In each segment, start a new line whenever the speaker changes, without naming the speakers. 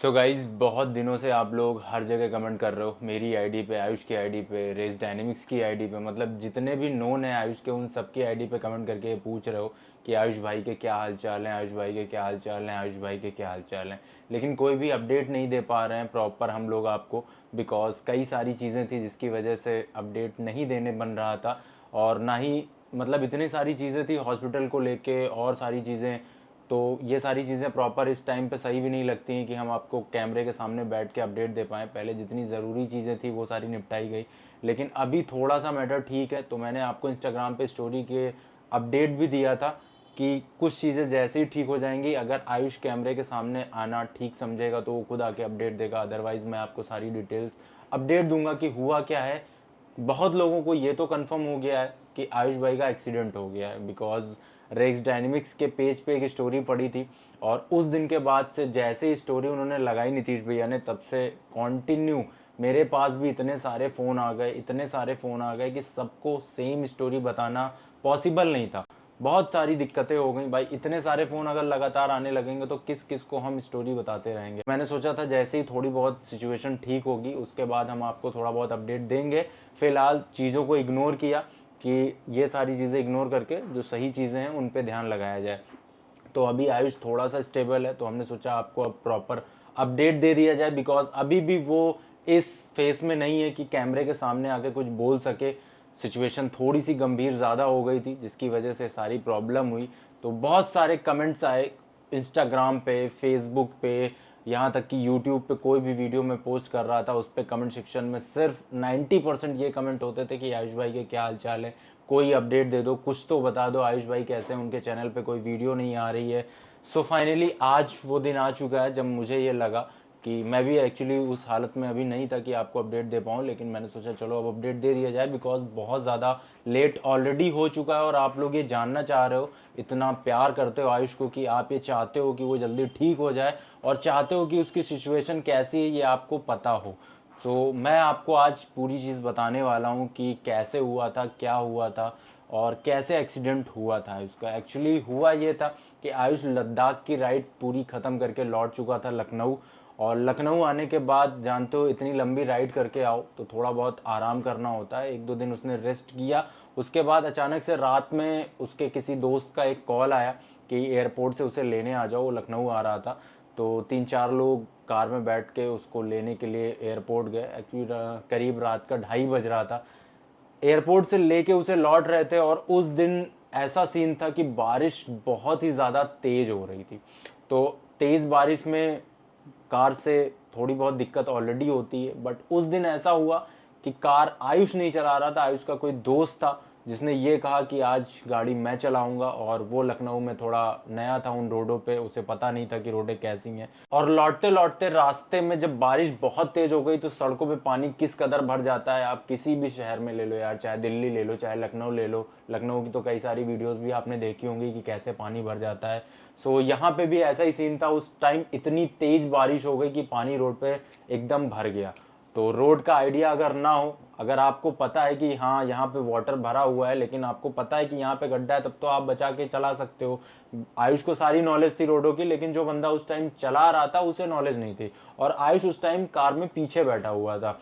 So guys बहुत दिनों से आप लोग हर जगह कमेंट कर रहे हो, मेरी आईडी पे, आयुष की आईडी पे, रेस डायनेमिक्स की आईडी पे, मतलब जितने भी नोन है आयुष के उन सबकी आईडी पे कमेंट करके पूछ रहे हो कि आयुष भाई के क्या हाल चाल हैं, आयुष भाई के क्या हाल चाल हैं, आयुष भाई के क्या हाल चाल हैं। लेकिन कोई भी अपडेट नहीं दे पा रहे हैं प्रॉपर हम लोग आपको, बिकॉज कई सारी चीज़ें थी जिसकी वजह से अपडेट नहीं देने बन रहा था। और ना ही मतलब इतनी सारी चीज़ें थी हॉस्पिटल को लेके और सारी चीज़ें, तो ये सारी चीज़ें प्रॉपर इस टाइम पे सही भी नहीं लगती हैं कि हम आपको कैमरे के सामने बैठ के अपडेट दे पाएँ। पहले जितनी ज़रूरी चीज़ें थी वो सारी निपटाई गई, लेकिन अभी थोड़ा सा मैटर ठीक है। तो मैंने आपको इंस्टाग्राम पे स्टोरी के अपडेट भी दिया था कि कुछ चीज़ें जैसे ही ठीक हो जाएंगी, अगर आयुष कैमरे के सामने आना ठीक समझेगा तो वो खुद आके अपडेट देगा, अदरवाइज़ मैं आपको सारी डिटेल्स अपडेट दूंगा कि हुआ क्या है। बहुत लोगों को ये तो कंफर्म हो गया है कि आयुष भाई का एक्सीडेंट हो गया है, बिकॉज रेक्स डायनेमिक्स के पेज पे एक स्टोरी पड़ी थी और उस दिन के बाद से जैसे ही स्टोरी उन्होंने लगाई नीतीश भैया ने, तब से कंटिन्यू मेरे पास भी इतने सारे फ़ोन आ गए, इतने सारे फ़ोन आ गए कि सबको सेम स्टोरी बताना पॉसिबल नहीं था। बहुत सारी दिक्कतें हो गई भाई, इतने सारे फ़ोन अगर लगातार आने लगेंगे तो किस किस को हम स्टोरी बताते रहेंगे। मैंने सोचा था जैसे ही थोड़ी बहुत सिचुएशन ठीक होगी उसके बाद हम आपको थोड़ा बहुत अपडेट देंगे। फिलहाल चीज़ों को इग्नोर किया कि ये सारी चीज़ें इग्नोर करके जो सही चीज़ें हैं उन पे ध्यान लगाया जाए। तो अभी आयुष थोड़ा सा स्टेबल है, तो हमने सोचा आपको अब प्रॉपर अपडेट दे दिया जाए, बिकॉज अभी भी वो इस फेस में नहीं है कि कैमरे के सामने आके कुछ बोल सके। सिचुएशन थोड़ी सी गंभीर ज़्यादा हो गई थी जिसकी वजह से सारी प्रॉब्लम हुई। तो बहुत सारे कमेंट्स आए इंस्टाग्राम पे, फेसबुक पे, यहाँ तक कि यूट्यूब पे कोई भी वीडियो में पोस्ट कर रहा था उस पर कमेंट सेक्शन में सिर्फ 90% ये कमेंट होते थे कि आयुष भाई के क्या हाल चाल है, कोई अपडेट दे दो, कुछ तो बता दो, आयुष भाई कैसे हैं, उनके चैनल पे कोई वीडियो नहीं आ रही है। सो फाइनली आज वो दिन आ चुका है जब मुझे ये लगा कि मैं भी एक्चुअली उस हालत में अभी नहीं था कि आपको अपडेट दे पाऊँ, लेकिन मैंने सोचा चलो अब अपडेट दे दिया जाए, बिकॉज बहुत ज़्यादा लेट ऑलरेडी हो चुका है और आप लोग ये जानना चाह रहे हो, इतना प्यार करते हो आयुष को कि आप ये चाहते हो कि वो जल्दी ठीक हो जाए और चाहते हो कि उसकी सिचुएशन कैसी है ये आपको पता हो। तो मैं आपको आज पूरी चीज़ बताने वाला हूँ कि कैसे हुआ था, क्या हुआ था और कैसे एक्सीडेंट हुआ था उसका। एक्चुअली हुआ ये था कि आयुष लद्दाख की राइड पूरी ख़त्म करके लौट चुका था लखनऊ, और लखनऊ आने के बाद जानते हो इतनी लंबी राइड करके आओ तो थोड़ा बहुत आराम करना होता है। एक दो दिन उसने रेस्ट किया, उसके बाद अचानक से रात में उसके किसी दोस्त का एक कॉल आया कि एयरपोर्ट से उसे लेने आ जाओ, वो लखनऊ आ रहा था। तो 3-4 लोग कार में बैठ के उसको लेने के लिए एयरपोर्ट गए। एक्चुअली करीब रात का 2:30 बज रहा था, एयरपोर्ट से लेके उसे लौट रहे थे और उस दिन ऐसा सीन था कि बारिश बहुत ही ज़्यादा तेज़ हो रही थी। तो तेज़ बारिश में कार से थोड़ी बहुत दिक्कत ऑलरेडी होती है, बट उस दिन ऐसा हुआ कि कार आयुष नहीं चला रहा था, आयुष का कोई दोस्त था जिसने ये कहा कि आज गाड़ी मैं चलाऊंगा, और वो लखनऊ में थोड़ा नया था उन रोडों पे, उसे पता नहीं था कि रोडें कैसी हैं। और लौटते लौटते रास्ते में जब बारिश बहुत तेज हो गई तो सड़कों पे पानी किस कदर भर जाता है आप किसी भी शहर में ले लो यार, चाहे दिल्ली ले लो चाहे लखनऊ ले लो, लखनऊ की तो कई सारी वीडियोस भी आपने देखी होंगी कि कैसे पानी भर जाता है। सो यहाँ पे भी ऐसा ही सीन था, उस टाइम इतनी तेज बारिश हो गई कि पानी रोड पे एकदम भर गया। तो रोड का आइडिया अगर ना हो, अगर आपको पता है कि हाँ यहाँ पे वाटर भरा हुआ है लेकिन आपको पता है कि यहाँ पे गड्ढा है, तब तो आप बचा के चला सकते हो। आयुष को सारी नॉलेज थी रोडों की, लेकिन जो बंदा उस टाइम चला रहा था उसे नॉलेज नहीं थी, और आयुष उस टाइम कार में पीछे बैठा हुआ था।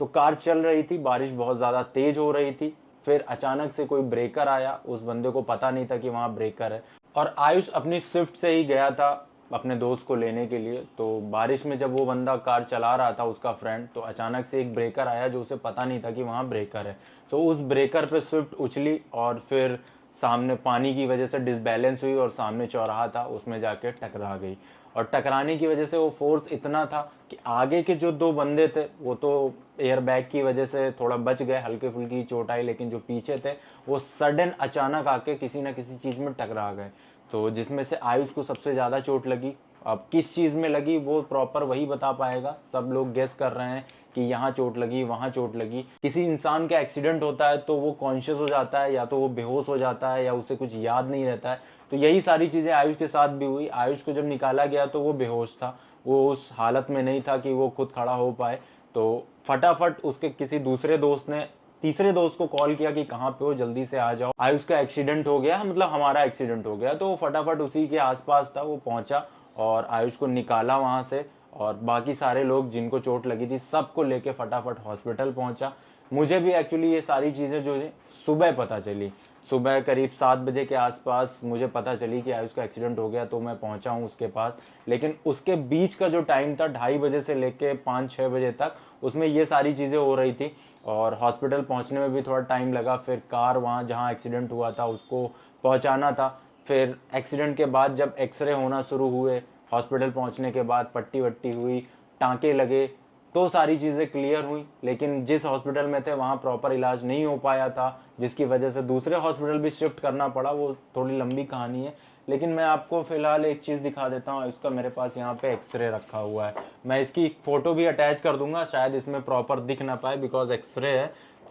तो कार चल रही थी, बारिश बहुत ज़्यादा तेज हो रही थी, फिर अचानक से कोई ब्रेकर आया, उस बंदे को पता नहीं था कि वहाँ ब्रेकर है, और आयुष अपनी स्विफ्ट से ही गया था अपने दोस्त को लेने के लिए। तो बारिश में जब वो बंदा कार चला रहा था उसका फ्रेंड, तो अचानक से एक ब्रेकर आया जो उसे पता नहीं था कि वहाँ ब्रेकर है। तो उस ब्रेकर पे स्विफ्ट उछली और फिर सामने पानी की वजह से डिसबैलेंस हुई और सामने चौराहा था उसमें जाके टकरा गई। और टकराने की वजह से वो फोर्स इतना था कि आगे के जो दो बंदे थे वो तो एयर बैग की वजह से थोड़ा बच गए, हल्के फुल्की चोट आई, लेकिन जो पीछे थे वो सडन अचानक आके किसी ना किसी चीज़ में टकरा गए। तो जिसमें से आयुष को सबसे ज़्यादा चोट लगी। अब किस चीज़ में लगी वो प्रॉपर वही बता पाएगा, सब लोग गेस कर रहे हैं कि यहाँ चोट लगी वहाँ चोट लगी। किसी इंसान का एक्सीडेंट होता है तो वो कॉन्शियस हो जाता है, या तो वो बेहोश हो जाता है, या उसे कुछ याद नहीं रहता है। तो यही सारी चीज़ें आयुष के साथ भी हुई। आयुष को जब निकाला गया तो वो बेहोश था, वो उस हालत में नहीं था कि वो खुद खड़ा हो पाए। तो फटाफट उसके किसी दूसरे दोस्त ने तीसरे दोस्त को कॉल किया कि कहाँ पे हो, जल्दी से आ जाओ, आयुष का एक्सीडेंट हो गया, मतलब हमारा एक्सीडेंट हो गया। तो वो फटाफट उसी के आसपास था, वो पहुंचा और आयुष को निकाला वहां से, और बाकी सारे लोग जिनको चोट लगी थी सबको लेके फटाफट हॉस्पिटल पहुंचा। मुझे भी एक्चुअली ये सारी चीज़ें जो है सुबह पता चली, सुबह करीब 7 बजे के आसपास मुझे पता चली कि आयुष का एक्सीडेंट हो गया, तो मैं पहुंचा हूं उसके पास। लेकिन उसके बीच का जो टाइम था 2:30 बजे से लेके 5-6 बजे तक, उसमें ये सारी चीज़ें हो रही थी और हॉस्पिटल पहुंचने में भी थोड़ा टाइम लगा। फिर कार वहाँ जहाँ एक्सीडेंट हुआ था उसको पहुँचाना था। फिर एक्सीडेंट के बाद जब एक्सरे होना शुरू हुए, हॉस्पिटल पहुँचने के बाद पट्टी वट्टी हुई, टाँके लगे, तो सारी चीज़ें क्लियर हुई। लेकिन जिस हॉस्पिटल में थे वहाँ प्रॉपर इलाज नहीं हो पाया था, जिसकी वजह से दूसरे हॉस्पिटल भी शिफ्ट करना पड़ा। वो थोड़ी लंबी कहानी है, लेकिन मैं आपको फ़िलहाल एक चीज़ दिखा देता हूँ। इसका मेरे पास यहाँ पे एक्सरे रखा हुआ है, मैं इसकी फ़ोटो भी अटैच कर दूंगा, शायद इसमें प्रॉपर दिख ना पाए बिकॉज एक्सरे है।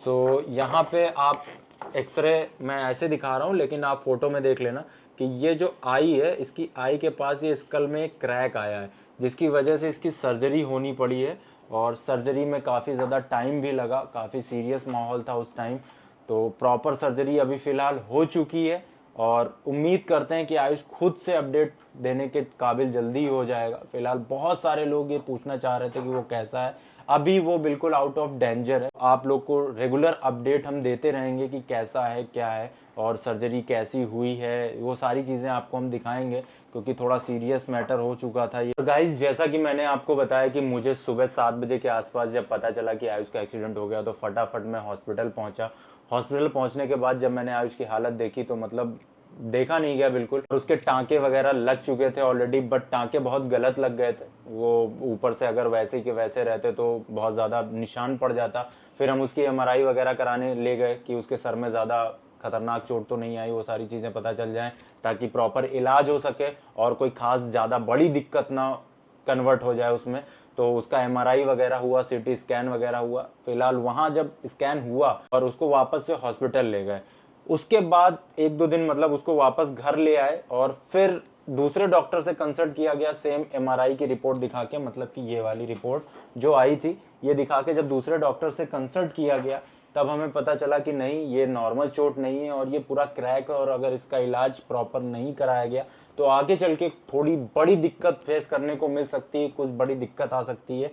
सो यहाँ पे आप एक्सरे मैं ऐसे दिखा रहा हूँ, लेकिन आप फोटो में देख लेना कि ये जो आई है, इसकी आई के पास ये स्कल में एक क्रैक आया है, जिसकी वजह से इसकी सर्जरी होनी पड़ी है। और सर्जरी में काफ़ी ज़्यादा टाइम भी लगा, काफ़ी सीरियस माहौल था उस टाइम। तो प्रॉपर सर्जरी अभी फ़िलहाल हो चुकी है और उम्मीद करते हैं कि आयुष खुद से अपडेट देने के काबिल जल्दी हो जाएगा। फ़िलहाल बहुत सारे लोग ये पूछना चाह रहे थे कि वो कैसा है। अभी वो बिल्कुल आउट ऑफ डेंजर है। आप लोग को रेगुलर अपडेट हम देते रहेंगे कि कैसा है, क्या है और सर्जरी कैसी हुई है, वो सारी चीज़ें आपको हम दिखाएंगे, क्योंकि थोड़ा सीरियस मैटर हो चुका था ये। तो गाइज, जैसा कि मैंने आपको बताया कि मुझे सुबह 7 बजे के आसपास जब पता चला कि आयुष का एक्सीडेंट हो गया, तो फटाफट मैं हॉस्पिटल पहुंचा। हॉस्पिटल पहुंचने के बाद जब मैंने आयुष की हालत देखी तो मतलब देखा नहीं गया बिल्कुल। उसके टांके वगैरह लग चुके थे ऑलरेडी, बट टांके बहुत गलत लग गए थे। वो ऊपर से अगर वैसे के वैसे रहते तो बहुत ज़्यादा निशान पड़ जाता। फिर हम उसकी एमआरआई वगैरह कराने ले गए कि उसके सर में ज़्यादा खतरनाक चोट तो नहीं आई, वो सारी चीज़ें पता चल जाएं ताकि प्रॉपर इलाज हो सके और कोई खास ज़्यादा बड़ी दिक्कत ना कन्वर्ट हो जाए उसमें। तो उसका एमआरआई वगैरह हुआ, सीटी स्कैन वगैरह हुआ। फिलहाल वहाँ जब स्कैन हुआ और उसको वापस से हॉस्पिटल ले गए, उसके बाद 1-2 दिन मतलब उसको वापस घर ले आए और फिर दूसरे डॉक्टर से कंसल्ट किया गया सेम एमआरआई की रिपोर्ट दिखा के, मतलब कि ये वाली रिपोर्ट जो आई थी ये दिखा के जब दूसरे डॉक्टर से कंसल्ट किया गया, तब हमें पता चला कि नहीं, ये नॉर्मल चोट नहीं है और ये पूरा क्रैक है और अगर इसका इलाज प्रॉपर नहीं कराया गया तो आगे चल के थोड़ी बड़ी दिक्कत फेस करने को मिल सकती है, कुछ बड़ी दिक्कत आ सकती है।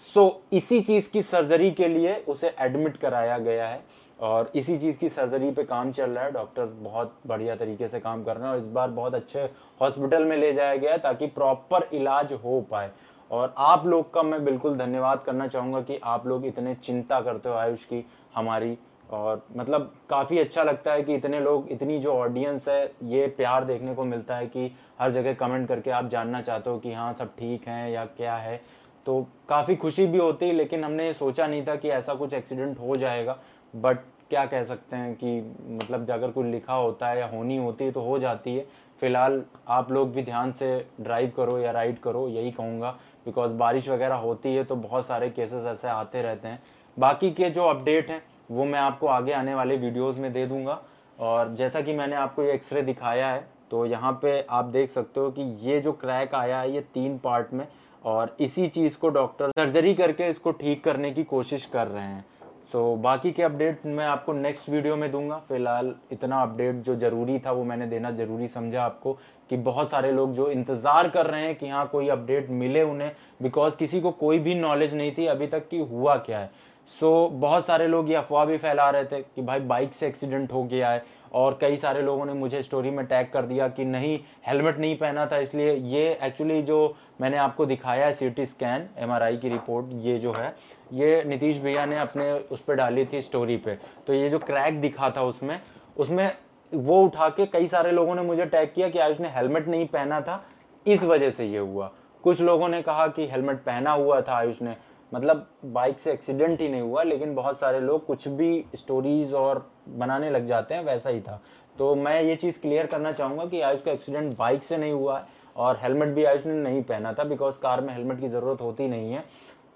सो इसी चीज़ की सर्जरी के लिए उसे एडमिट कराया गया है और इसी चीज़ की सर्जरी पे काम चल रहा है। डॉक्टर बहुत बढ़िया तरीके से काम कर रहे हैं और इस बार बहुत अच्छे हॉस्पिटल में ले जाया गया है ताकि प्रॉपर इलाज हो पाए। और आप लोग का मैं बिल्कुल धन्यवाद करना चाहूँगा कि आप लोग इतने चिंता करते हो आयुष की, हमारी। और मतलब काफ़ी अच्छा लगता है कि इतने लोग, इतनी जो ऑडियंस है, ये प्यार देखने को मिलता है कि हर जगह कमेंट करके आप जानना चाहते हो कि हाँ सब ठीक हैं या क्या है। तो काफ़ी खुशी भी होती है, लेकिन हमने सोचा नहीं था कि ऐसा कुछ एक्सीडेंट हो जाएगा। बट क्या कह सकते हैं कि मतलब अगर कुछ लिखा होता है या होनी होती है तो हो जाती है। फिलहाल आप लोग भी ध्यान से ड्राइव करो या राइड करो, यही कहूँगा, बिकॉज बारिश वगैरह होती है तो बहुत सारे केसेस ऐसे आते रहते हैं। बाकी के जो अपडेट हैं वो मैं आपको आगे आने वाले वीडियोस में दे दूंगा। और जैसा कि मैंने आपको ये एक्सरे दिखाया है, तो यहाँ पे आप देख सकते हो कि ये जो क्रैक आया है ये 3 पार्ट में, और इसी चीज़ को डॉक्टर सर्जरी करके इसको ठीक करने की कोशिश कर रहे हैं। सो बाकी के अपडेट मैं आपको नेक्स्ट वीडियो में दूंगा। फिलहाल इतना अपडेट जो ज़रूरी था वो मैंने देना ज़रूरी समझा आपको, कि बहुत सारे लोग जो इंतज़ार कर रहे हैं कि हाँ कोई अपडेट मिले उन्हें, बिकॉज किसी को कोई भी नॉलेज नहीं थी अभी तक कि हुआ क्या है। सो बहुत सारे लोग ये अफवाह भी फैला रहे थे कि भाई बाइक से एक्सीडेंट हो गया है, और कई सारे लोगों ने मुझे स्टोरी में टैग कर दिया कि नहीं हेलमेट नहीं पहना था इसलिए। ये एक्चुअली जो मैंने आपको दिखाया है सीटी स्कैन एमआरआई की रिपोर्ट, ये जो है ये नीतीश भैया ने अपने उस पर डाली थी स्टोरी पे। तो ये जो क्रैक दिखा था उसमें उसमें वो उठा के कई सारे लोगों ने मुझे टैग किया कि आयुष ने हेलमेट नहीं पहना था, इस वजह से ये हुआ। कुछ लोगों ने कहा कि हेलमेट पहना हुआ था आयुष ने, मतलब बाइक से एक्सीडेंट ही नहीं हुआ। लेकिन बहुत सारे लोग कुछ भी स्टोरीज और बनाने लग जाते हैं, वैसा ही था। तो मैं ये चीज़ क्लियर करना चाहूँगा कि आयुष का एक्सीडेंट बाइक से नहीं हुआ है और हेलमेट भी आयुष ने नहीं पहना था, बिकॉज कार में हेलमेट की ज़रूरत होती नहीं है।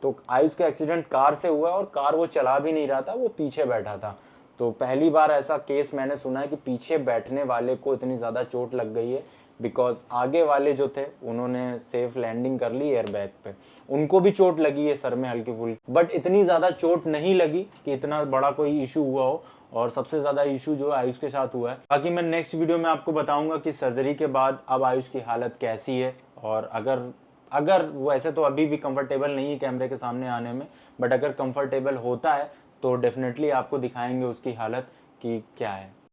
तो आयुष का एक्सीडेंट कार से हुआ और कार वो चला भी नहीं रहा था, वो पीछे बैठा था। तो पहली बार ऐसा केस मैंने सुना है कि पीछे बैठने वाले को इतनी ज़्यादा चोट लग गई है, बिकॉज आगे वाले जो थे उन्होंने सेफ लैंडिंग कर ली एयरबैग पे, उनको भी चोट लगी है सर में हल्की फुल्की, बट इतनी ज़्यादा चोट नहीं लगी कि इतना बड़ा कोई इशू हुआ हो। और सबसे ज़्यादा इशू जो आयुष के साथ हुआ है। बाकी मैं नेक्स्ट वीडियो में आपको बताऊंगा कि सर्जरी के बाद अब आयुष की हालत कैसी है, और अगर अगर वो ऐसे तो अभी भी कंफर्टेबल नहीं है कैमरे के सामने आने में, बट अगर कंफर्टेबल होता है तो डेफिनेटली आपको दिखाएंगे उसकी हालत कि क्या है।